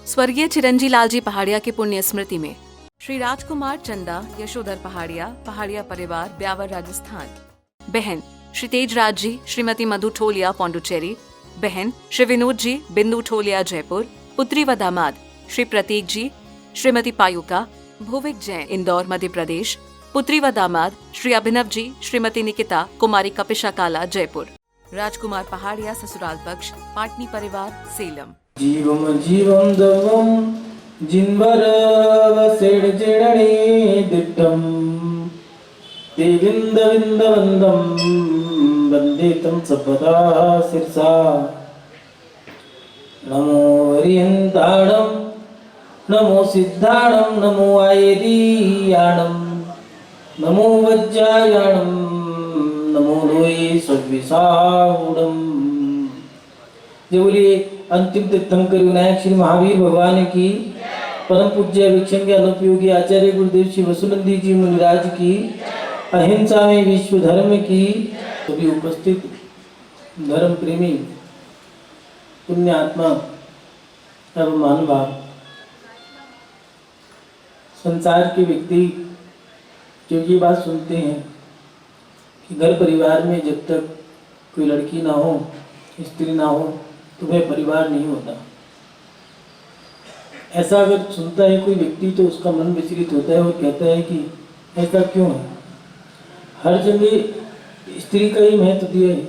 स्वर्गीय चिरंजी लालजी पहाड़िया की पुण्य स्मृति में श्री राजकुमार चंदा यशोधर पहाड़िया, पहाड़िया परिवार, ब्यावर, राजस्थान। बहन श्री तेजराज जी, श्रीमती मधु ठोलिया, पौंडुचेरी। बहन श्री विनोद जी, बिंदु ठोलिया, जयपुर। पुत्री व दामाद श्री प्रतीक जी, श्रीमती पायुका, भुविक जैन, इंदौर, मध्य प्रदेश। पुत्री व दामाद श्री अभिनव जी, श्रीमती निकिता, कुमारी कपिशा काला, जयपुर। राजकुमार पहाड़िया ससुराल पक्ष, पाटनी परिवार, सेलम। जीवम जीवम दवम जिन्वरवसेडजेडणे दिट्टम देविंद विंद वंदम वंदे तम सपदा सिरसा। नमो वरियंताणम, नमो सिद्धाणम, नमो आयरीयाणम, नमो वज्जायाणम, नमो लोये सद्विसाहुडम। जय बोलिए अंतिम तीर्थंकर विनायक श्री महावीर भगवान की, परम पूज्य भिक्षंग अनुपयोगी आचार्य गुरुदेव श्री वसुनंदी जी मुनिराज की, अहिंसा में विश्व धर्म की। सभी उपस्थित धर्म प्रेमी पुण्य आत्मा एवं महानुभाव, संसार के व्यक्ति जो ये बात सुनते हैं कि घर परिवार में जब तक कोई लड़की ना हो, स्त्री ना हो, तो वह परिवार नहीं होता। ऐसा अगर सुनता है कोई व्यक्ति तो उसका मन विचलित होता है और कहता है कि ऐसा क्यों है। हर जगह स्त्री का ही महत्व दिया है,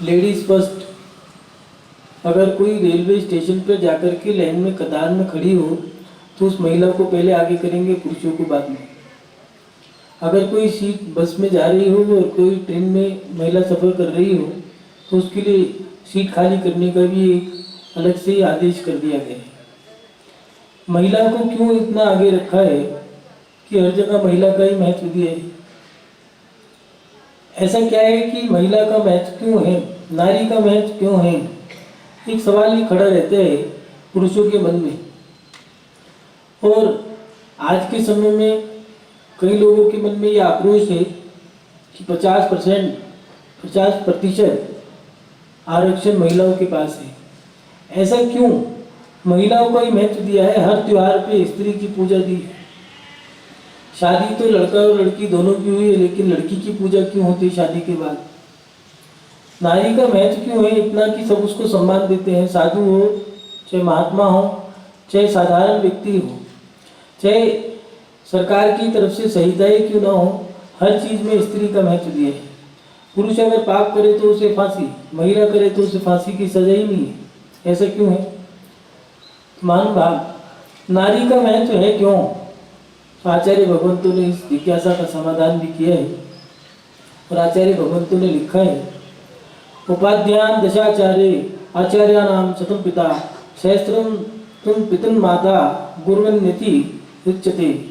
लेडीज फर्स्ट। अगर कोई रेलवे स्टेशन पर जाकर के लाइन में कतार में खड़ी हो तो उस महिला को पहले आगे करेंगे, पुरुषों को बाद में। अगर कोई सीट बस में जा रही हो और कोई ट्रेन में महिला सफ़र कर रही हो तो उसके लिए सीट खाली करने का भी एक अलग से ही आदेश कर दिया गया है। महिला को क्यों इतना आगे रखा है कि हर जगह महिला का ही महत्व दिया है। ऐसा क्या है कि महिला का महत्व क्यों है, नारी का महत्व क्यों है, एक सवाल ही खड़ा रहता है पुरुषों के मन में। और आज के समय में कई लोगों के मन में ये आक्रोश है कि 50% आरक्षण महिलाओं के पास है। ऐसा क्यों? महिलाओं को ही महत्व दिया है, हर त्योहार पे स्त्री की पूजा दी है। शादी तो लड़का और लड़की दोनों की हुई है, लेकिन लड़की की पूजा क्यों होती है शादी के बाद? नारी का महत्व क्यों है इतना कि सब उसको सम्मान देते हैं, साधु हो, चाहे महात्मा हो, चाहे साधारण व्यक्ति हो, चाहे सरकार की तरफ से संहिताएं क्यों ना हो, हर चीज़ में स्त्री का महत्व दिया है। पुरुष अगर पाप करे तो उसे फांसी, महिला करे तो उसे फांसी की सजा ही नहीं है। ऐसा क्यों है? महानुभाव, नारी का महत्व है क्यों? तो आचार्य भगवंतों ने इस जिज्ञासा का समाधान भी किया है और आचार्य भगवंतों ने लिखा है, उपाध्यान दशाचार्य आचार्याणाम शतम पिता सहस्त्रम तुम पितन माता गुरुवन्यति उच्यते।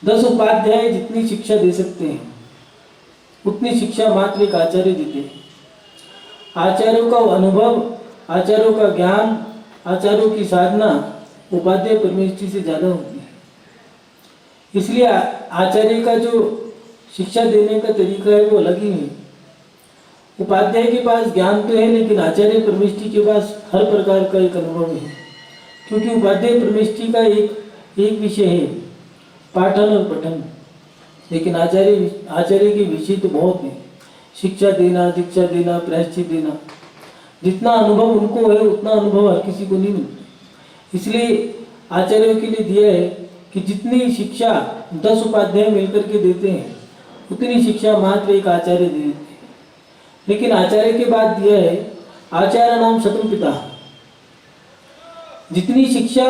10 उपाध्याय जितनी शिक्षा दे सकते हैं उतनी शिक्षा मात्र एक आचार्य देते हैं। आचार्यों का अनुभव, आचार्यों का ज्ञान, आचार्यों की साधना उपाध्याय परमेष्ठी से ज़्यादा होती है। इसलिए आचार्य का जो शिक्षा देने का तरीका है वो अलग ही है। उपाध्याय के पास ज्ञान तो है, लेकिन आचार्य परमेष्ठी के पास हर प्रकार का एक अनुभव है। क्योंकि उपाध्याय परमेष्ठी का एक विषय है पाठन और पठन, लेकिन आचार्य के विषय तो बहुत है, शिक्षा देना, दीक्षा देना, प्रायश्चित देना। जितना अनुभव उनको है उतना अनुभव हर किसी को नहीं मिलता। इसलिए आचार्यों के लिए दिया है कि जितनी शिक्षा 10 उपाध्याय मिलकर के देते हैं उतनी शिक्षा मात्र एक आचार्य दे देते हैं। लेकिन आचार्य के बाद दिया है आचार्य नाम शतम पिता। जितनी शिक्षा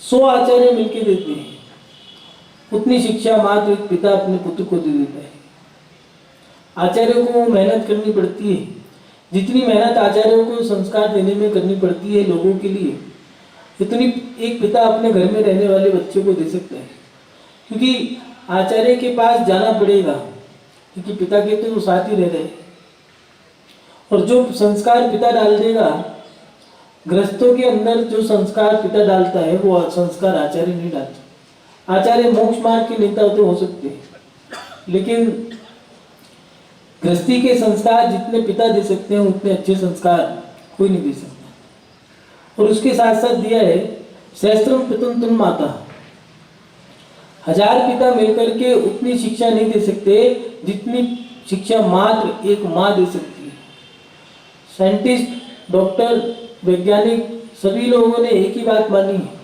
100 आचार्य मिलकर देते हैं उतनी शिक्षा मात्र एक पिता अपने पुत्र को दे देता है। आचार्यों को मेहनत करनी पड़ती है, जितनी मेहनत आचार्यों को संस्कार देने में करनी पड़ती है लोगों के लिए, उतनी एक पिता अपने घर में रहने वाले बच्चों को दे सकता है। क्योंकि आचार्य के पास जाना पड़ेगा, क्योंकि पिता के तो वो साथ ही रह रहे। और जो संस्कार पिता डाल देगा, गृहस्थों के अंदर जो संस्कार पिता डालता है वो संस्कार आचार्य नहीं डालता। आचार्य मोक्ष मार्ग के नेता तो हो सकते हैं, लेकिन गृहस्थी के संस्कार जितने पिता दे सकते हैं उतने अच्छे संस्कार कोई नहीं दे सकता। और उसके साथ साथ दिया है सहस्त्रम पितुम तुम माता, 1000 पिता मिलकर के उतनी शिक्षा नहीं दे सकते जितनी शिक्षा मात्र एक माँ दे सकती है। साइंटिस्ट, डॉक्टर, वैज्ञानिक सभी लोगों ने एक ही बात मानी है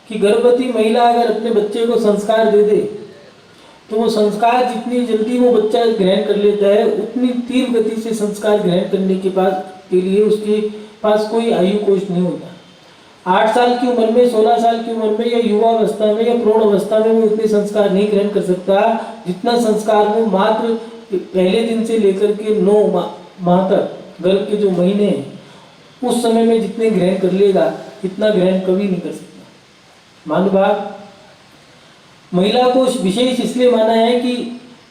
कि गर्भवती महिला अगर अपने बच्चे को संस्कार दे दे तो वो संस्कार जितनी जल्दी वो बच्चा ग्रहण कर लेता है उतनी तीव्र गति से संस्कार ग्रहण करने के लिए उसके पास कोई आयु कोष नहीं होता। 8 साल की उम्र में, 16 साल की उम्र में या युवा अवस्था में या प्रौढ़ अवस्था में वो उतने संस्कार नहीं ग्रहण कर सकता जितना संस्कार वो मात्र पहले दिन से लेकर के 9 माह तक गर्भ के जो महीने हैं उस समय में जितने ग्रहण कर लेगा इतना ग्रहण कभी नहीं कर सकता। मानव महिला को विशेष इसलिए माना है कि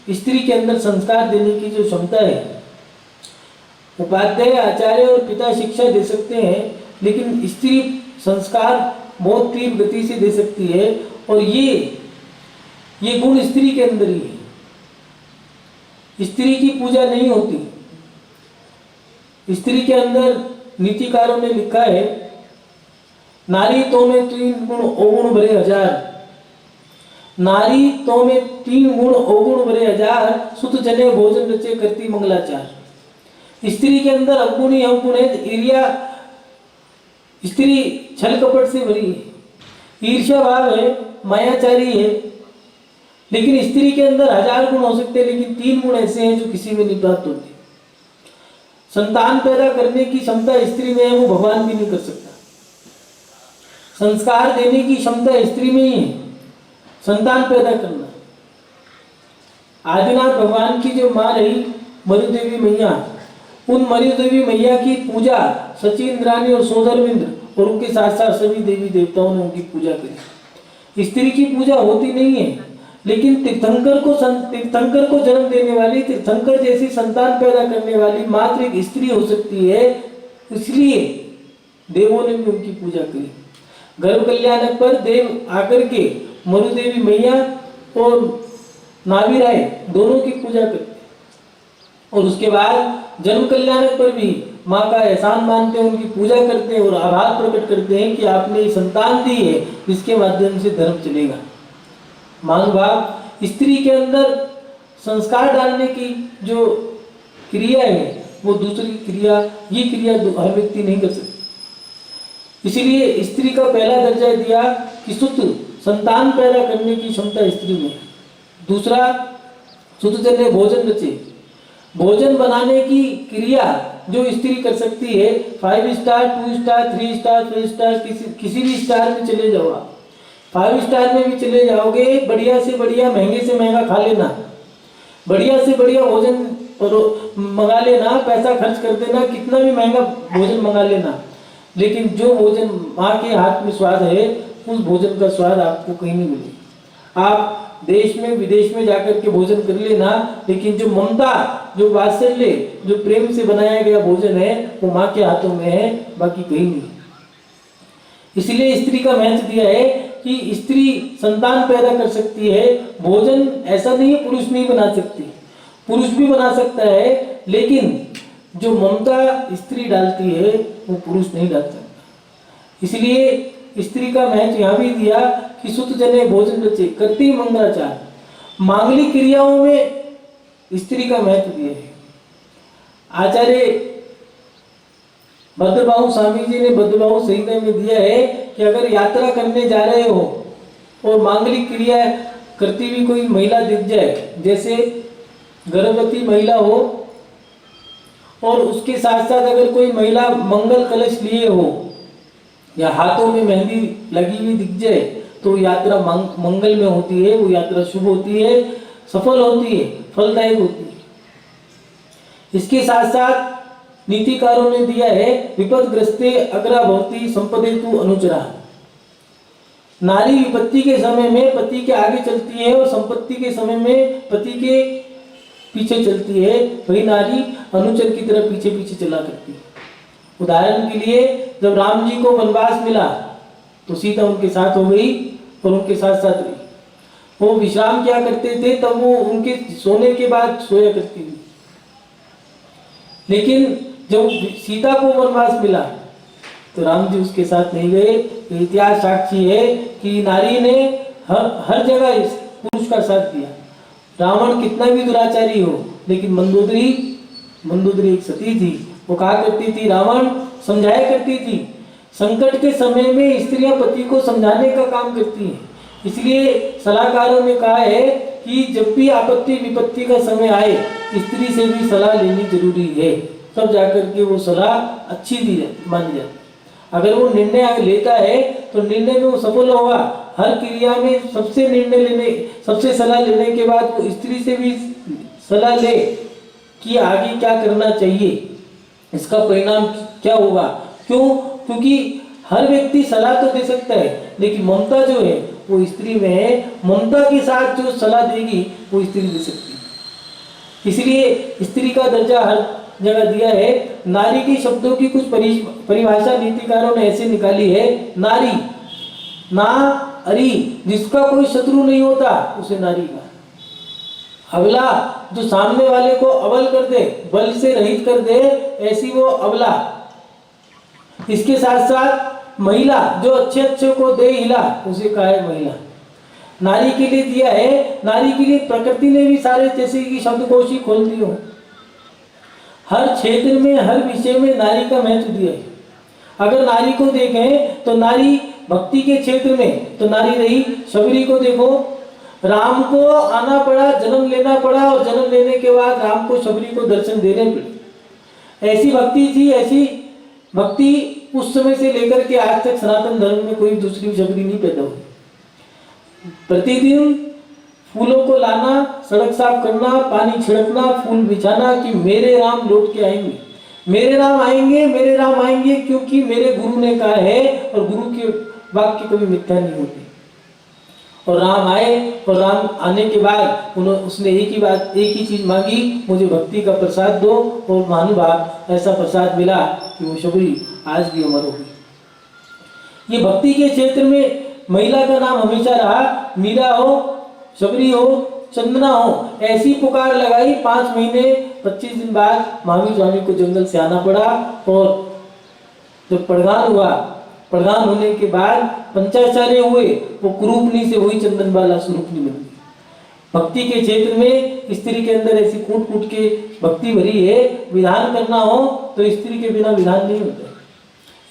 स्त्री के अंदर संस्कार देने की जो क्षमता है, उपाध्याय, आचार्य और पिता शिक्षा दे सकते हैं लेकिन स्त्री संस्कार बहुत तीव्र गति से दे सकती है और ये गुण स्त्री के अंदर ही है। स्त्री की पूजा नहीं होती। स्त्री के अंदर नीतिकारों ने लिखा है, नारी तो में 3 गुण अवगुण भरे 1000, नारी तो में 3 गुण अवगुण भरे 1000, सुत जने भोजन रचे करती मंगलाचार। स्त्री के अंदर अवगुण ही अवगुण है। ईर्ष्या, स्त्री छल कपट से भरी है, ईर्ष्या भाव है, मायाचारी है। लेकिन स्त्री के अंदर 1000 गुण हो सकते हैं लेकिन 3 गुण ऐसे हैं जो किसी में नहीं प्राप्त होते। संतान पैदा करने की क्षमता स्त्री में है, वो भगवान भी नहीं कर सकता। संस्कार देने की क्षमता स्त्री में ही है, संतान पैदा करना। आदिनाथ भगवान की जो माँ रही मरु देवी मैया, उन मरु देवी मैया की पूजा सचिंद्रानी और सोधर्मिंद्र और उनके साथ साथ सभी देवी देवताओं ने उनकी पूजा करी। स्त्री की पूजा होती नहीं है लेकिन तीर्थंकर को जन्म देने वाली, तीर्थंकर जैसी संतान पैदा करने वाली मात्र एक स्त्री हो सकती है, इसलिए देवों ने भी उनकी पूजा करी। गर्भ कल्याणक पर देव आकर के मरु देवी मैया और नाभिराय दोनों की पूजा करते और उसके बाद जन्म कल्याणक पर भी माँ का एहसान मानते हैं, उनकी पूजा करते हैं और आभार प्रकट करते हैं कि आपने संतान दी है जिसके माध्यम से धर्म चलेगा। मानव स्त्री के अंदर संस्कार डालने की जो क्रिया है वो दूसरी क्रिया, ये क्रिया हर व्यक्ति नहीं कर सकता। इसीलिए स्त्री का पहला दर्जा दिया कि सुत संतान पैदा करने की क्षमता स्त्री में। दूसरा, सुत जने भोजन रचे, भोजन बनाने की क्रिया जो स्त्री कर सकती है। 5 स्टार, 2 स्टार, 3 स्टार, 4 स्टार, किसी भी स्टार में चले जाओ आप, 5 स्टार में भी चले जाओगे, बढ़िया से बढ़िया महंगे से महंगा खा लेना, बढ़िया से बढ़िया भोजन मंगा लेना, पैसा खर्च कर देना, कितना भी महंगा भोजन मंगा लेना, लेकिन जो भोजन माँ के हाथ में स्वाद है उस भोजन का स्वाद आपको कहीं नहीं मिलेगा। आप देश में विदेश में जाकर के भोजन कर लेना, लेकिन जो ममता, जो वात्सल्य, जो प्रेम से बनाया गया भोजन है वो माँ के हाथों में है, बाकी कहीं नहीं। इसलिए स्त्री का महत्व दिया है कि स्त्री संतान पैदा कर सकती है। भोजन ऐसा नहीं है पुरुष नहीं बना सकती, पुरुष भी बना सकता है, लेकिन जो ममता स्त्री डालती है वो पुरुष नहीं डाल सकता। इसलिए स्त्री का महत्व यहाँ भी दिया कि सुत जने भोजन रचे करती मंगलाचार। मांगलिक क्रियाओं में स्त्री का महत्व दिया है। आचार्य भद्रबाहु स्वामी जी ने भद्रबाहु संहिता में दिया है कि अगर यात्रा करने जा रहे हो और मांगलिक क्रिया करती हुई कोई महिला दिख जाए, जैसे गर्भवती महिला हो और उसके साथ साथ अगर कोई महिला मंगल कलश लिए हो या हाथों में मेहंदी लगी हुई दिख जाए तो यात्रा मंगल में होती है, वो यात्रा शुभ होती है, सफल होती है, फलदायक होती है। इसके साथ साथ नीतिकारों ने दिया है विपदग्रस्ते अग्रा भवती संपदेतु अनुचरा। नारी विपत्ति के समय में पति के आगे चलती है और संपत्ति के समय में पति के पीछे चलती है, वही नारी अनुचर की तरह पीछे पीछे चला करती है। उदाहरण के लिए जब राम जी को वनवास मिला तो सीता उनके साथ हो गई और उनके साथ साथ रही। वो विश्राम क्या करते थे, तब वो उनके सोने के बाद सोया करती थी। लेकिन जब सीता को वनवास मिला तो राम जी उसके साथ नहीं गए। इतिहास साक्षी है कि नारी ने हर जगह इस पुरुष का साथ दिया। रावण कितना भी दुराचारी हो, लेकिन मंदोदरी एक सती थी। वो कहा करती थी, रावण समझाया करती थी, संकट के समय में स्त्रियां पति को समझाने का काम करती हैं। इसलिए सलाहकारों ने कहा है कि जब भी आपत्ति विपत्ति का समय आए, स्त्री से भी सलाह लेनी जरूरी है, तब जाकर के वो सलाह अच्छी मानी जाती। अगर वो निर्णय लेता है तो निर्णय में वो सफल होगा। हर क्रिया में सबसे सलाह लेने के बाद वो स्त्री से भी सलाह ले कि आगे क्या करना चाहिए, इसका परिणाम क्या होगा। क्यों? क्योंकि हर व्यक्ति सलाह तो दे सकता है, लेकिन ममता जो है वो स्त्री में है। ममता के साथ जो सलाह देगी वो स्त्री दे सकती है। इसलिए स्त्री का दर्जा हर जगह दिया है। नारी की शब्दों की कुछ परिभाषा नीतिकारों ने ऐसे निकाली है। नारी ना अरी, जिसका कोई शत्रु नहीं होता उसे नारी का। अबला, जो सामने वाले को अबल कर दे, बल से रहित कर दे, ऐसी वो अबला। इसके साथ साथ महिला, जो अच्छे को दे हिला, उसे कहा है महिला। नारी के लिए दिया है, नारी के लिए प्रकृति ने भी सारे जैसे कि शब्दकोश ही खोल दिए हो। हर क्षेत्र में, हर विषय में नारी का महत्व दिया है। अगर नारी को देखें तो नारी भक्ति के क्षेत्र में तो नारी रही। शबरी को देखो, राम को आना पड़ा, जन्म लेना पड़ा, और जन्म लेने के बाद राम को शबरी को दर्शन देने पड़े। ऐसी भक्ति थी, ऐसी भक्ति उस समय से लेकर के आज तक सनातन धर्म में कोई दूसरी शबरी नहीं पैदा हुई। प्रतिदिन फूलों को लाना, सड़क साफ करना, पानी छिड़कना, फूल बिछाना कि मेरे राम लौट के आएंगे, मेरे राम आएंगे, मेरे राम आएंगे, क्योंकि मेरे गुरु ने कहा है, और गुरु के वाक्य कभी मिथ्या नहीं होते। और राम आए, और राम आने के बाद उसने एक ही चीज मांगी, मुझे भक्ति का प्रसाद दो, और महानुभाव ऐसा प्रसाद मिला कि वो शबरी आज भी अमर हो गई। ये भक्ति के क्षेत्र में महिला का नाम हमेशा रहा। मीरा हो, शबरी हो, चंदना हो, ऐसी पुकार लगाई। 5 महीने 25 दिन बाद महावीर स्वामी को जंगल से आना पड़ा। और जब प्रधान हुआ, प्रधान होने के बाद पंचाचार्य हुए, वो कुरूपनी से हुई चंदनबाला स्वरूपनी बन गई। भक्ति के क्षेत्र में स्त्री के अंदर ऐसी कूट कूट के भक्ति भरी है। विधान करना हो तो स्त्री के बिना विधान नहीं होता।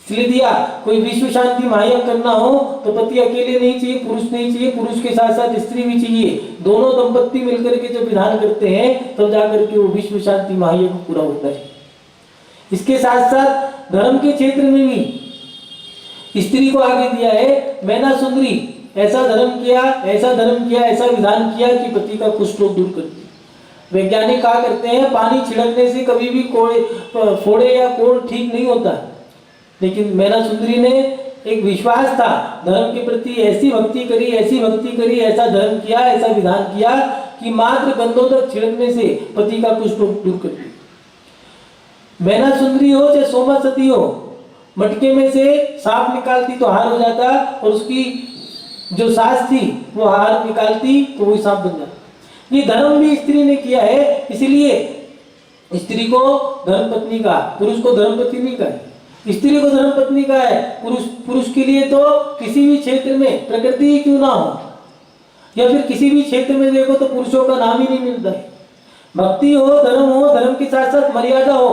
इसलिए दिया, कोई विश्व शांति महायज्ञ करना हो तो पति अकेले नहीं चाहिए, पुरुष नहीं चाहिए, पुरुष के साथ साथ स्त्री भी चाहिए। दोनों दंपत्ति मिलकर के जब विधान करते हैं तब जाकर के वो विश्व शांति महायज्ञ पूरा होता है। इसके साथ साथ धर्म के क्षेत्र में भी स्त्री को आगे दिया है। मैना सुंदरी ऐसा धर्म किया, ऐसा विधान किया कि पति का कुष्ठ रोग दूर कर दिया। वैज्ञानिक कहा करते हैं, पानी छिड़कने से कभी भी फोड़े या कोड़ ठीक नहीं होता, लेकिन मैना सुंदरी ने एक विश्वास था धर्म के प्रति, ऐसी भक्ति करी, ऐसा धर्म किया, ऐसा विधान किया कि मात्र गंधोदक छिड़कने से पति का कुष्ठ रोग दूर कर दिया। मैना सुंदरी हो चाहे सोमा सती हो, मटके में से सांप निकालती तो हार हो जाता, और उसकी जो सास थी वो हार निकालती तो वही सांप बन जाता। ये धर्म भी स्त्री ने किया है। इसलिए स्त्री को धर्मपत्नी का, पुरुष को धर्मपत्नी नहीं कहा, स्त्री को धर्मपत्नी का है। पुरुष के लिए तो किसी भी क्षेत्र में प्रकृति ही क्यों ना हो, या फिर किसी भी क्षेत्र में देखो तो पुरुषों का नाम ही नहीं मिलता है। भक्ति हो, धर्म के साथ साथ मर्यादा हो।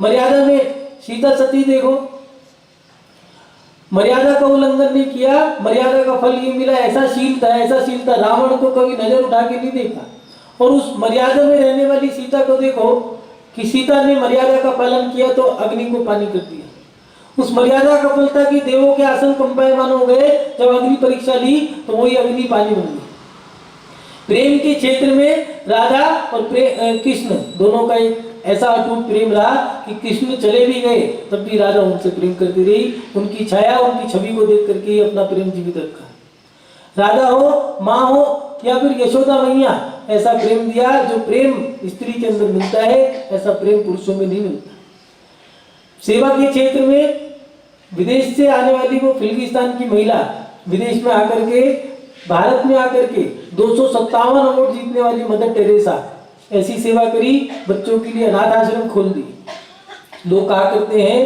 मर्यादा में सीता सती देखो, मर्यादा का उल्लंघन नहीं किया, मर्यादा का फल ये मिला। ऐसा शील था, रावण को कभी नजर उठा के नहीं देखा। और उस मर्यादा में रहने वाली सीता को देखो कि सीता ने मर्यादा का पालन किया तो अग्नि को पानी कर दिया। उस मर्यादा का फल था कि देवों के आसन कंपायमान हो गए। जब अग्नि परीक्षा ली तो वही अग्नि पानी बन गई। प्रेम के क्षेत्र में राधा और कृष्ण दोनों का एक ऐसा अटूट प्रेम रहा कि कृष्ण चले भी गए तब भी राधा उनसे प्रेम करती रही। उनकी छाया, उनकी छवि को देख करके ही अपना प्रेम जीवित रखा। राधा हो, माँ हो, या फिर यशोदा मैया, ऐसा प्रेम दिया जो प्रेम स्त्री के अंदर मिलता है, ऐसा प्रेम पुरुषों में नहीं मिलता। सेवा के क्षेत्र में विदेश से आने वाली वो फिल्गिस्तान की महिला, विदेश में आकर के, भारत में आकर के 257 अवार्ड जीतने वाली मदर टेरेसा, ऐसी सेवा करी। बच्चों के लिए अनाथ आश्रम खोल दी। लोग कहा करते हैं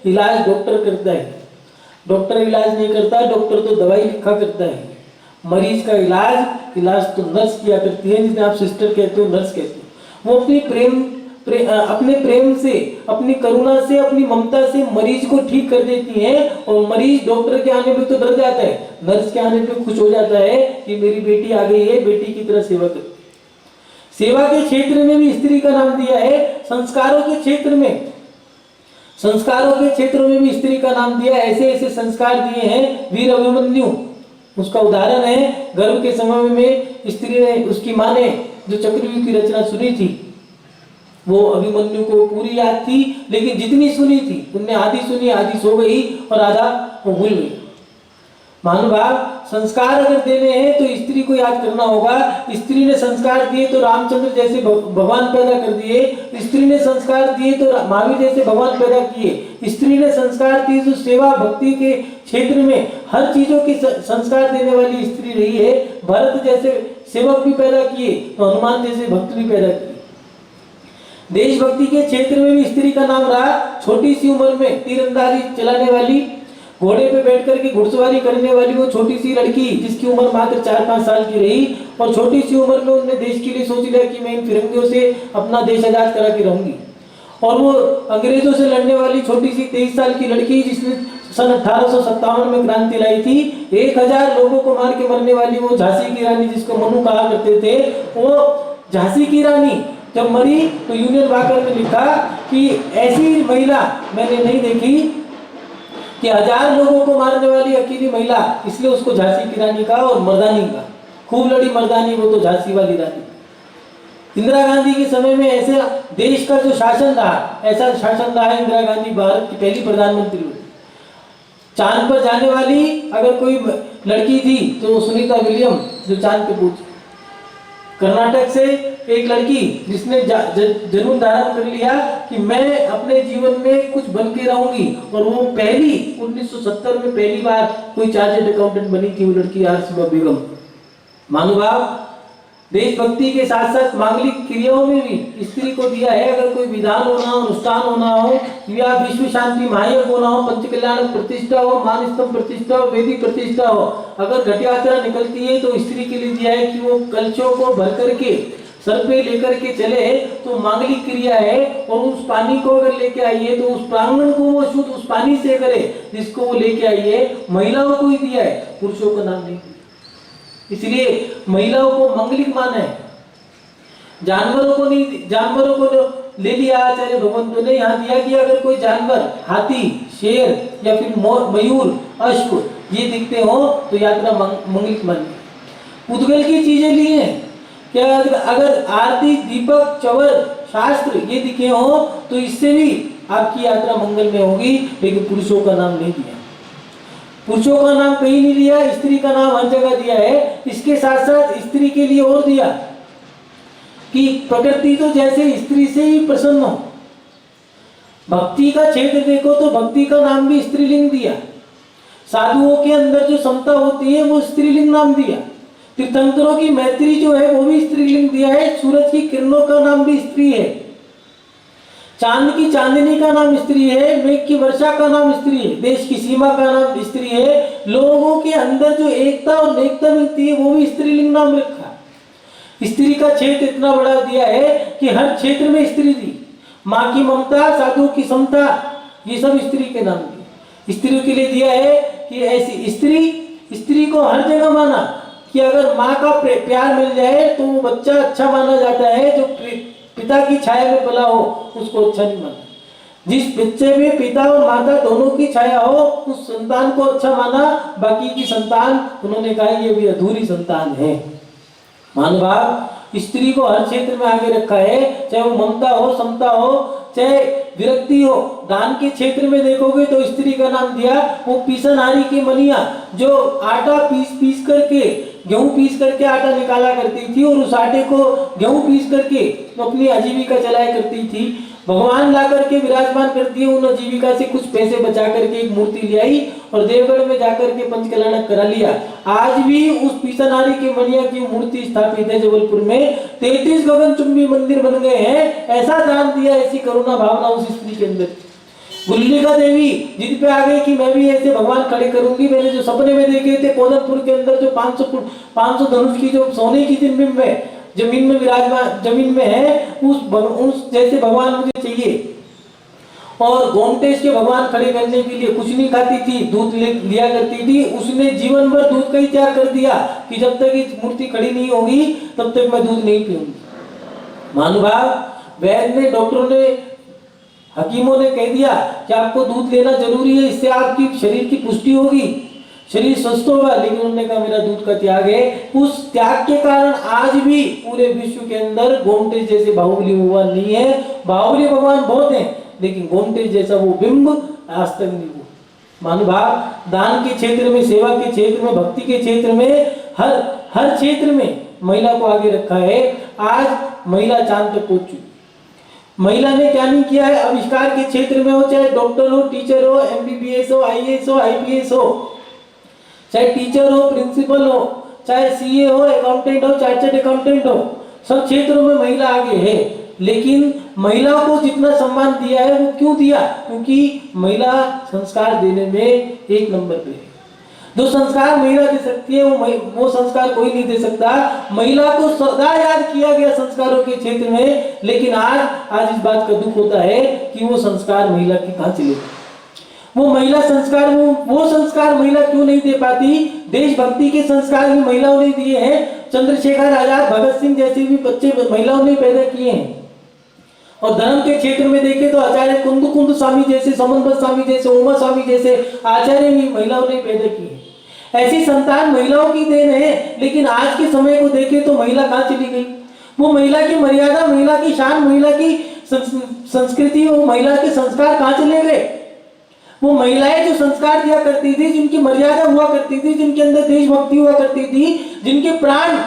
इलाज डॉक्टर करता है, डॉक्टर इलाज नहीं करता, डॉक्टर तो दवाई लिखा करता है। मरीज का इलाज तो नर्स किया करती है, जिसे आप सिस्टर कहते हो, नर्स कहते हो। वो अपने प्रेम से, अपनी करुणा से, अपनी ममता से मरीज को ठीक कर देती है, और मरीज डॉक्टर के आने पे तो डर जाता है, नर्स के आने पे खुश हो जाता है कि मेरी बेटी आ गई है, बेटी की तरह सेवा करती है। सेवा के क्षेत्र में भी स्त्री का नाम दिया है, संस्कारों के क्षेत्र में भी स्त्री का नाम दिया है। ऐसे ऐसे संस्कार दिए हैं वीर अभिमन्यु, उसका उदाहरण है गर्भ के समय में स्त्री ने, उसकी माँ ने जो चक्रव्यूह की रचना सुनी थी, वो अभिमन्यु को पूरी याद थी, लेकिन जितनी सुनी थी उनने आधी सुनी, आधी सो गई और आधा वो भूल गई। महानुभाव, संस्कार अगर देने हैं तो स्त्री को याद करना होगा। स्त्री ने संस्कार दिए तो रामचंद्र जैसे भगवान पैदा कर दिए, स्त्री ने संस्कार दिए तो महावीर जैसे भगवान पैदा किए, स्त्री ने संस्कार दिए तो सेवा भक्ति के क्षेत्र में हर चीजों के संस्कार देने वाली स्त्री रही है। भरत जैसे सेवक भी पैदा किए तो हनुमान जैसे भक्त भी पैदा किए। देशभक्ति के क्षेत्र में भी स्त्री का नाम रहा। छोटी सी उम्र में तीरंदाजी चलाने वाली, घोड़े पे बैठ करके घुड़सवारी करने वाली वो छोटी सी लड़की, जिसकी उम्र मात्र 4-5 साल की रही, और छोटी सी उम्र में उन्होंने देश के लिए सोच लिया कि मैं इन फिरंगियों से अपना देश आजाद करा के रहूंगी। और वो अंग्रेजों से लड़ने वाली छोटी सी 23 साल की लड़की, जिसने सन 1857 में क्रांति लाई थी, 1000 लोगों को मार के मरने वाली वो झांसी की रानी, जिसको मनु कहा करते थे, वो झांसी की रानी जब मरी तो यूनियन वाकर ने लिखा कि ऐसी महिला मैंने नहीं देखी कि 1000 लोगों को मारने वाली अकेली महिला, इसलिए उसको झांसी की रानी कहा। और मर्दानी का खूब लड़ी मर्दानी, वो तो झांसी वाली रानी। इंदिरा गांधी के समय में ऐसे देश का जो शासन रहा, ऐसा शासन रहा है, इंदिरा गांधी भारत की पहली प्रधानमंत्री हुई। चांद पर जाने वाली अगर कोई लड़की थी तो सुनीता विलियम, जो चांद पे पहुंची। कर्नाटक से एक लड़की जिसने जरूर धारण कर लिया कि मैं अपने जीवन में कुछ बन के रहूंगी, और वो पहली 1970 में पहली बार कोई चार्टर्ड अकाउंटेंट बनी थी, वो लड़की आरसीबा बेगम। महानुभाव, देशभक्ति के साथ साथ मांगलिक क्रियाओं में भी स्त्री को दिया है। अगर कोई विधान होना हो, अनुष्ठान होना हो, या विश्व शांति महायज्ञ होना हो, पंचकल्याण प्रतिष्ठा हो, मान स्तंभ प्रतिष्ठा हो, वेदी प्रतिष्ठा हो, अगर घट यात्रा निकलती है तो स्त्री के लिए दिया है कि वो कलशों को भर करके सर पे लेकर के चले, तो मांगलिक क्रिया है। और उस पानी को अगर लेके आइए तो उस प्रांगण को वो शुद्ध उस पानी से करे जिसको वो लेके आइए। महिलाओं को ही दिया है, पुरुषों को नाम नहीं दिया, इसलिए महिलाओं को मंगलिक माना है। जानवरों को नहीं, जानवरों को ले लिया आचार्य भगवंतों ने यहाँ दिया कि अगर कोई जानवर, हाथी, शेर या फिर मयूर, अश्व ये दिखते हो तो यात्रा मंगलिक मानी। उद्गल की चीजें ली हैं क्या, अगर आरती, दीपक, चवर, शास्त्र ये दिखे हो तो इससे भी आपकी यात्रा मंगल में होगी। लेकिन पुरुषों का नाम नहीं दिया, पुरुषों का नाम कहीं नहीं लिया, स्त्री का नाम हर जगह दिया है। इसके साथ साथ स्त्री के लिए और दिया कि प्रकृति तो जैसे स्त्री से ही प्रसन्न हो। भक्ति का क्षेत्र देखो तो भक्ति का नाम भी स्त्रीलिंग दिया। साधुओं के अंदर जो समता होती है वो स्त्रीलिंग नाम दिया। तीर्थंकरों की मैत्री जो है वो भी स्त्रीलिंग दिया है। सूरज की किरणों का नाम भी स्त्री है, चांद की चांदनी का नाम स्त्री है, मेघ की वर्षा का नाम स्त्री है, देश की सीमा का नाम स्त्री है। लोगों के अंदर जो एकता और नेकता मिलती है वो भी स्त्रीलिंग नाम रखा। स्त्री का क्षेत्र इतना बड़ा दिया है कि हर क्षेत्र में स्त्री दी। माँ की ममता, साधु की समता, ये सब स्त्री के नाम दिए। स्त्री के लिए दिया है कि ऐसी स्त्री को हर जगह माना कि अगर माँ का प्यार मिल जाए तो वो बच्चा अच्छा माना जाता है। जो पिता की छाया में पला हो उसको अच्छा नहीं माना। जिस बच्चे में पिता और माता दोनों की छाया हो उस संतान को अच्छा माना। बाकी की संतान उन्होंने कहा ये भी अधूरी संतान है। महानुभाव, स्त्री को हर क्षेत्र में आगे रखा है, चाहे वो ममता हो, समता हो, चाहे विरक्ति हो। दान के क्षेत्र में देखोगे तो स्त्री का नाम दिया। वो पीसनहारी की मनिया जो आटा पीस करके, गेहूं पीस करके आटा निकाला करती थी और उस आटे को गेहूं पीस करके तो अपनी आजीविका चलाया करती थी। भगवान ला करके विराजमान करती है, उन आजीविका से कुछ पैसे बचा करके एक मूर्ति ले आई और देवगढ़ में जाकर के पंचकल्याण करा लिया। आज भी उस पीसनहारी की मनिया की मूर्ति स्थापित है जबलपुर में। 33 गगनचुंबी मंदिर बन गए हैं। ऐसा दान दिया, ऐसी करुणा भावना उस स्त्री के अंदर। गुल्लिका देवी जिद पे आ गई कि मैं भी ऐसे भगवान खड़े करूंगी। मैंने जो सपने में देखे थे पोदनपुर के अंदर जो 500 धनुष की जो सोने की जमीन में विराजमान जमीन में है, उस जैसे भगवान मुझे चाहिए। और गोमटेश के भगवान खड़े करने के लिए कुछ नहीं खाती थी, दूध लिया करती थी। उसने जीवन भर दूध का ही त्याग कर दिया कि जब तक ये मूर्ति खड़ी नहीं होगी तब तक मैं दूध नहीं पीऊंगी। महानुभाव, वैद्य ने, डॉक्टरों ने, हकीमों ने कह दिया कि आपको दूध लेना जरूरी है, इससे आपकी शरीर की पुष्टि होगी, शरीर स्वस्थ होगा। लेकिन उन्होंने कहा मेरा दूध का त्याग है। उस त्याग के कारण आज भी पूरे विश्व के अंदर गोमटेश जैसे बाहुबली भगवान नहीं है। बाहुबली भगवान बहुत हैं, लेकिन गोमटेश जैसा वो बिंब आज तक नहीं हुआ। महानुभाव, दान के क्षेत्र में, सेवा के क्षेत्र में, भक्ति के क्षेत्र में, हर क्षेत्र में महिला को आगे रखा है। आज महिला चांद तक पहुंच चुकी। महिला ने क्या नहीं किया है, आविष्कार के क्षेत्र में हो, चाहे डॉक्टर हो, टीचर हो, MBBS हो, IAS हो, IPS हो, चाहे टीचर हो, प्रिंसिपल हो, चाहे CA हो, अकाउंटेंट हो, चार्टर्ड अकाउंटेंट हो, सब क्षेत्रों में महिला आगे है। लेकिन महिलाओं को जितना सम्मान दिया है वो क्यों दिया? क्योंकि महिला संस्कार देने में एक नंबर पे है। जो संस्कार महिला दे सकती है वो संस्कार कोई नहीं दे सकता। महिला को सदा याद किया गया संस्कारों के क्षेत्र में, लेकिन आज इस बात का दुख होता है कि वो संस्कार महिला की कहां चले। वो महिला संस्कार वो संस्कार महिला क्यों नहीं दे पाती? देशभक्ति के संस्कार भी महिलाओं ने दिए हैं। चंद्रशेखर आजाद, भगत सिंह जैसे भी बच्चे महिलाओं ने पैदा किए हैं। और धर्म के क्षेत्र में देखें तो आचार्य कुंद स्वामी जैसे, समन्वत स्वामी जैसे, उमा स्वामी जैसे आचार्य भी महिलाओं ने पैदा किए। ऐसी संतान महिलाओं की देन है। लेकिन आज के समय को देखें तो महिला कहाँ चली गई? वो महिला की मर्यादा, महिला की शान, महिला की संस्कृति, वो महिला के संस्कार कहाँ चले गए? वो महिलाएं जो संस्कार दिया करती थी, जिनकी मर्यादा हुआ करती थी, जिनके अंदर देशभक्ति हुआ करती थी, जिनके प्राण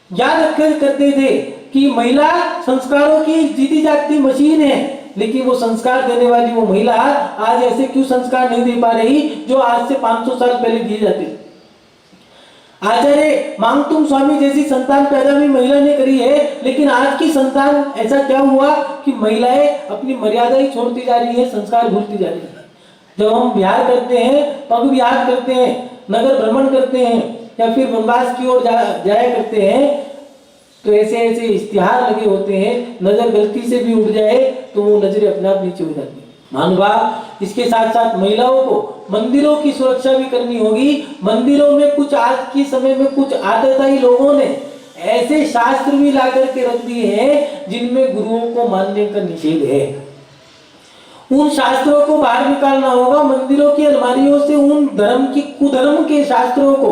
याद रखा करते थे कि महिला संस्कारों की जीती जागती मशीन है, लेकिन वो संस्कार देने वाली वो महिला आज ऐसे क्यों संस्कार नहीं दे पा रही जो आज से 500 साल पहले दिए जाते थे? आचार्य मांगतुंग स्वामी जैसी संतान पैदा भी महिला ने करी है, लेकिन आज की संतान ऐसा क्या हुआ कि महिलाएं अपनी मर्यादा ही छोड़ती जा रही है, संस्कार भूलती जा रही है। जब हम विहार करते हैं, पग विहार करते हैं, नगर भ्रमण करते हैं या फिर वनवास की ओर जाया करते हैं, तो ऐसे ऐसे इश्तिहार लगे होते हैं, नजर गलती से भी उड़ जाए तो वो नजरें अपने आप नीचे हो जाती है। महानुभाव, इसके साथ साथ महिलाओं को मंदिरों की सुरक्षा भी करनी होगी। मंदिरों में कुछ आज के समय में कुछ आदताई लोगों ने ऐसे शास्त्र भी ला करके रख दिए हैं जिनमें गुरुओं को मानने का निषेध है। उन शास्त्रों को बाहर निकालना होगा। मंदिरों की अलमारियों से उन कुधर्म के शास्त्रों को,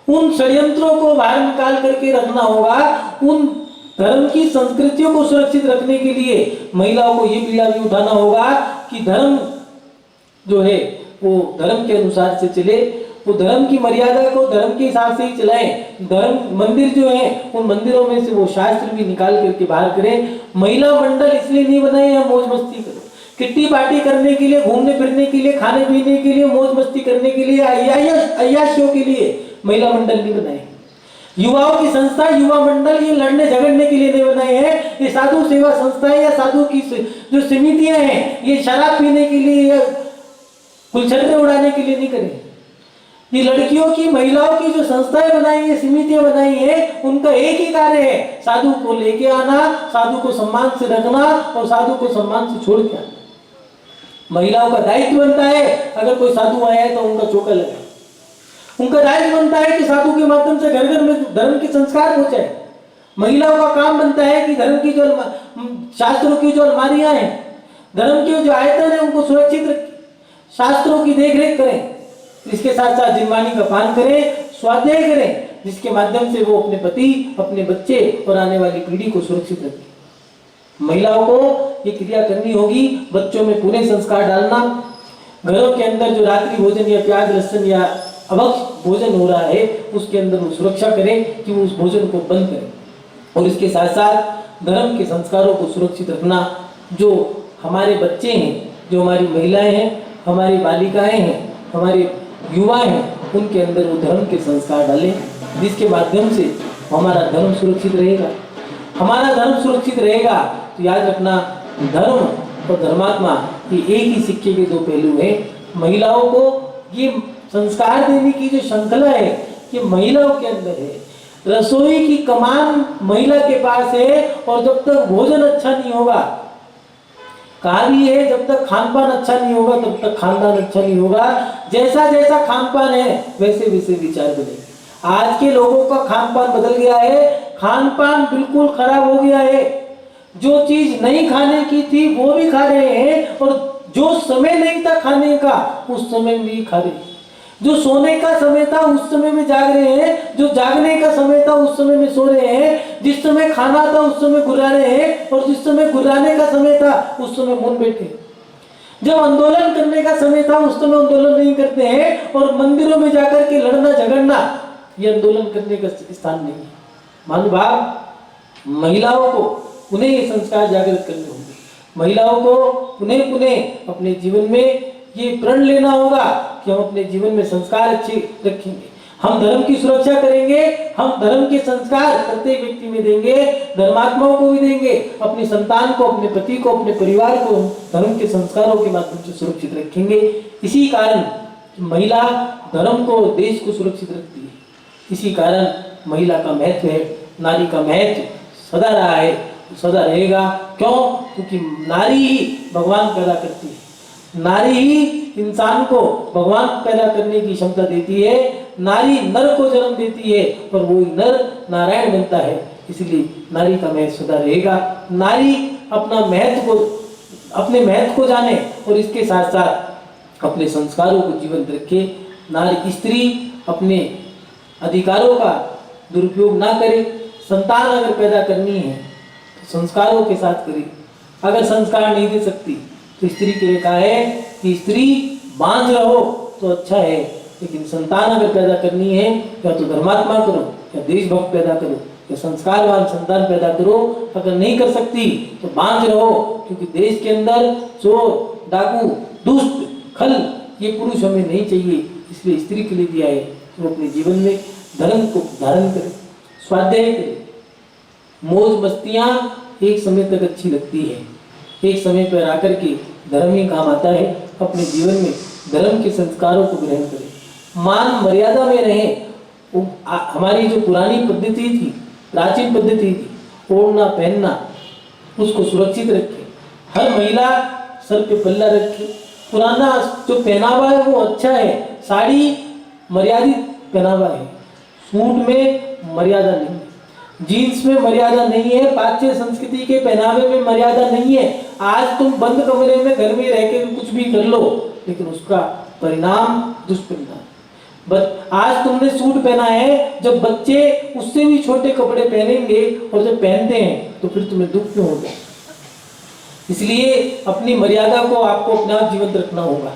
उन षड्यंत्रों को बाहर निकाल करके रखना होगा। उन धर्म की संस्कृतियों को सुरक्षित रखने के लिए महिलाओं को ये पीड़ा भी उठाना होगा कि धर्म जो है वो धर्म के अनुसार से चले, वो धर्म की मर्यादा को धर्म के हिसाब से ही चलाएं। धर्म मंदिर जो है उन मंदिरों में से वो शास्त्र भी निकाल करके बाहर करें। महिला मंडल इसलिए नहीं बनाए या मौज मस्ती करो, किट्टी पार्टी करने के लिए, घूमने फिरने के लिए, खाने पीने के लिए, मौज मस्ती करने के लिए, अय्याशियों के लिए महिला मंडल नहीं बनाए। युवाओं की संस्था, युवा मंडल ये लड़ने झगड़ने के लिए नहीं बनाए हैं। ये साधु सेवा संस्थाएं या साधु की जो समितियां हैं ये शराब पीने के लिए या गुलछर्रे उड़ाने के लिए नहीं करें। ये लड़कियों की, महिलाओं की जो संस्थाएं बनाई है, समितियां बनाई है, उनका एक ही कार्य है, साधु को लेके आना, साधु को सम्मान से रखना और साधु को सम्मान से छोड़ के आना। महिलाओं का दायित्व बनता है अगर कोई साधु आया है तो उनका चौका लगाए। उनका दायित्व बनता है कि साधु के माध्यम से घर घर में धर्म के संस्कार पहुंचाए। महिलाओं का काम बनता है कि धर्म की जो शास्त्रों की जो अलमारियां हैं, धर्म के जो आयतन है उनको सुरक्षित रखें, शास्त्रों की देखरेख करें। इसके साथ साथ जिनवानी का पान करें, स्वाध्याय करें, जिसके माध्यम से वो अपने पति, अपने बच्चे और आने वाली पीढ़ी को सुरक्षित रखें। महिलाओं को ये क्रिया करनी होगी। बच्चों में पूरे संस्कार डालना, घरों के अंदर जो रात्रि भोजन या प्याज लहसुन या अभक्ष भोजन हो रहा है उसके अंदर वो सुरक्षा करें कि वो उस भोजन को बंद करें। और इसके साथ साथ धर्म के संस्कारों को सुरक्षित रखना। जो हमारे बच्चे हैं, जो हमारी महिलाएं हैं, हमारी बालिकाएं हैं, हमारे युवा हैं, उनके अंदर वो धर्म के संस्कार डालें, जिसके माध्यम से हमारा धर्म सुरक्षित रहेगा। हमारा धर्म सुरक्षित रहेगा तो याद रखना, धर्म और धर्मात्मा ये एक ही सिक्के के दो पहलू हैं। महिलाओं को ये संस्कार देने की जो श्रृंखला है ये महिलाओं के अंदर है। रसोई की कमान महिला के पास है और जब तक भोजन अच्छा नहीं होगा, कहा भी है जब तक खान पान अच्छा नहीं होगा तब तक खानदान अच्छा नहीं होगा। जैसा जैसा खान पान है वैसे वैसे विचार बनेंगे। आज के लोगों का खान पान बदल गया है, खान पान बिल्कुल खराब हो गया है। जो चीज नहीं खाने की थी वो भी खा रहे हैं और जो समय नहीं था खाने का उस समय में भी खा रहे हैं। जो सोने का समय था उस समय में जाग रहे हैं, जो जागने का समय था उस समय में सो रहे हैं। जिस समय खाना था उस समय घुरा रहे हैं और जिस समय घुराने का समय था उस समय मुन बैठे। जब आंदोलन करने का समय था उस समय आंदोलन नहीं करते हैं और मंदिरों में जाकर के लड़ना झगड़ना ये आंदोलन करने का स्थान नहीं है। महानुभाव, महिलाओं को उन्हें ये संस्कार जागृत करने होंगे। महिलाओं को पुनः पुनः अपने जीवन में ये प्रण लेना होगा कि हम अपने जीवन में संस्कार अच्छे रखेंगे, हम धर्म की सुरक्षा करेंगे, हम धर्म के संस्कार प्रत्येक व्यक्ति में देंगे, धर्मात्माओं को भी देंगे, अपनी संतान को, अपने पति को, अपने परिवार को धर्म के संस्कारों के माध्यम से सुरक्षित रखेंगे। इसी कारण महिला धर्म को, देश को सुरक्षित रखती है। इसी कारण महिला का महत्व है, नारी का महत्व सदा रहा है, सदा रहेगा। क्यों? क्योंकि नारी ही भगवान पैदा करती है, नारी ही इंसान को भगवान पैदा करने की क्षमता देती है। नारी नर को जन्म देती है और वही नर नारायण बनता है। इसलिए नारी का महत्व सदा रहेगा। नारी अपना महत्व को, अपने महत्व को जाने और इसके साथ साथ अपने संस्कारों को जीवंत रखे। नारी, स्त्री अपने अधिकारों का दुरुपयोग ना करे। संतान अगर पैदा करनी है तो संस्कारों के साथ करे। अगर संस्कार नहीं दे सकती तो स्त्री के लिए कहा है कि स्त्री बांझ रहो तो अच्छा है, लेकिन संतान अगर पैदा करनी है या तो धर्मात्मा करो या देशभक्त पैदा करो या संस्कारवान संतान पैदा करो। अगर नहीं कर सकती तो बांझ रहो, क्योंकि देश के अंदर चोर, डाकू, दुष्ट, खल ये पुरुष हमें नहीं चाहिए। इसलिए स्त्री के लिए दिया है कि वो अपने जीवन में धर्म को धारण करे, स्वाध्याय करे। मौज मस्तियाँ एक समय तक अच्छी लगती है, एक समय पर आकर के धर्म ही काम आता है। अपने जीवन में धर्म के संस्कारों को ग्रहण करें, मान मर्यादा में रहें। हमारी जो पुरानी पद्धति थी, प्राचीन पद्धति थी, ओढ़ना पहनना, उसको सुरक्षित रखें। हर महिला सर पे पल्ला रखे। पुराना जो पहनावा है वो अच्छा है, साड़ी मर्यादित पहनावा है, सूट में मर्यादा नहीं है, जीन्स में मर्यादा नहीं है, पाश्चात्य संस्कृति के पहनावे में मर्यादा नहीं है। आज तुम बंद कमरे में घर में रह के कुछ भी कर लो, लेकिन उसका परिणाम दुष्परिणाम। आज तुमने सूट पहना है, जब बच्चे उससे भी छोटे कपड़े पहनेंगे और जब पहनते हैं तो फिर तुम्हें दुख क्यों होगा? इसलिए अपनी मर्यादा को आपको अपने आप जीवंत रखना होगा।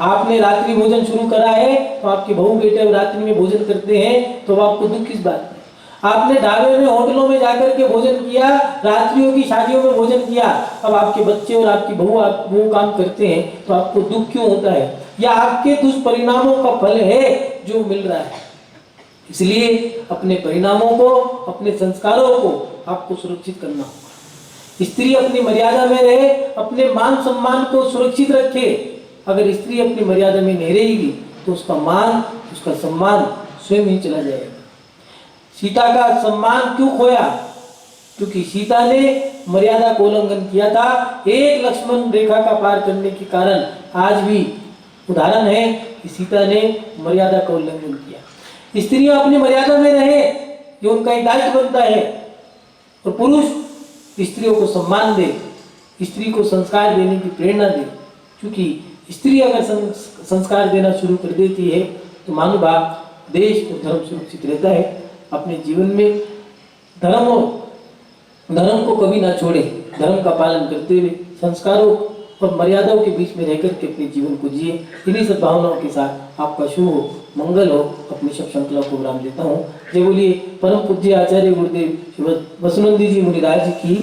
आपने रात्रि भोजन शुरू करा है तो आपके बहू बेटे रात्रि में भोजन करते हैं तो आपको दुख किस बात में? आपने ढाबे में, होटलों में जाकर के भोजन किया, रात्रियों की शादियों में भोजन किया, अब आपके बच्चे और आपकी बहू वो काम करते हैं तो आपको दुख क्यों होता है? या आपके दुष्परिणामों का फल है जो मिल रहा है। इसलिए अपने परिणामों को, अपने संस्कारों को आपको सुरक्षित करना होगा। स्त्री अपनी मर्यादा में रहे, अपने मान सम्मान को सुरक्षित रखे। अगर स्त्री अपनी मर्यादा में नहीं रहेगी तो उसका मान, उसका सम्मान स्वयं ही चला जाएगा। सीता का सम्मान क्यों खोया? क्योंकि सीता ने मर्यादा को उल्लंघन किया था। एक लक्ष्मण रेखा का पार करने के कारण आज भी उदाहरण है कि सीता ने मर्यादा का उल्लंघन किया। स्त्रियां अपनी मर्यादा में रहे, ये उनका एक दायित्व बनता है। और पुरुष स्त्रियों को सम्मान दे, स्त्री को संस्कार देने की प्रेरणा दे। क्योंकि स्त्री अगर संस्कार देना शुरू कर देती है तो मानो भाव देश और धर्म सुरक्षित रहता है। अपने जीवन में धर्म को कभी ना छोड़े, धर्म का पालन करते हुए संस्कारों और मर्यादाओं के बीच में रहकर के अपने जीवन को जिए। इन्हीं सब भावनाओं के साथ आपका शुभ हो, मंगल हो, अपनी सब श्रृंखला को विराम देता हूँ। जय बोलिए परम पूज्य आचार्य गुरुदेव श्री वसुनंदी जी मुनिराज की,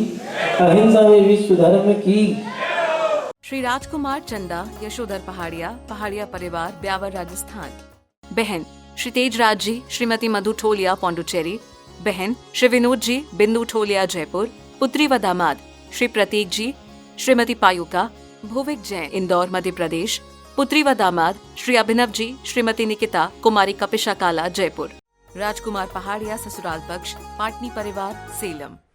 अहिंसा में विश्व धर्म की। श्री राजकुमार चंदा यशोधर पहाड़िया, पहाड़िया परिवार, ब्यावर, राजस्थान। बहन श्री तेजराज जी, श्रीमती मधु ठोलिया, पौंडुचेरी। बहन श्री विनोद जी, बिंदु ठोलिया, जयपुर। पुत्री व दामाद श्री प्रतीक जी, श्रीमती पायुका, भुविक जैन, इंदौर मध्य प्रदेश। पुत्री व दामाद श्री अभिनव जी, श्रीमती निकिता, कुमारी कपिशा काला, जयपुर। राजकुमार पहाड़िया ससुराल पक्ष, पाटनी परिवार, सेलम।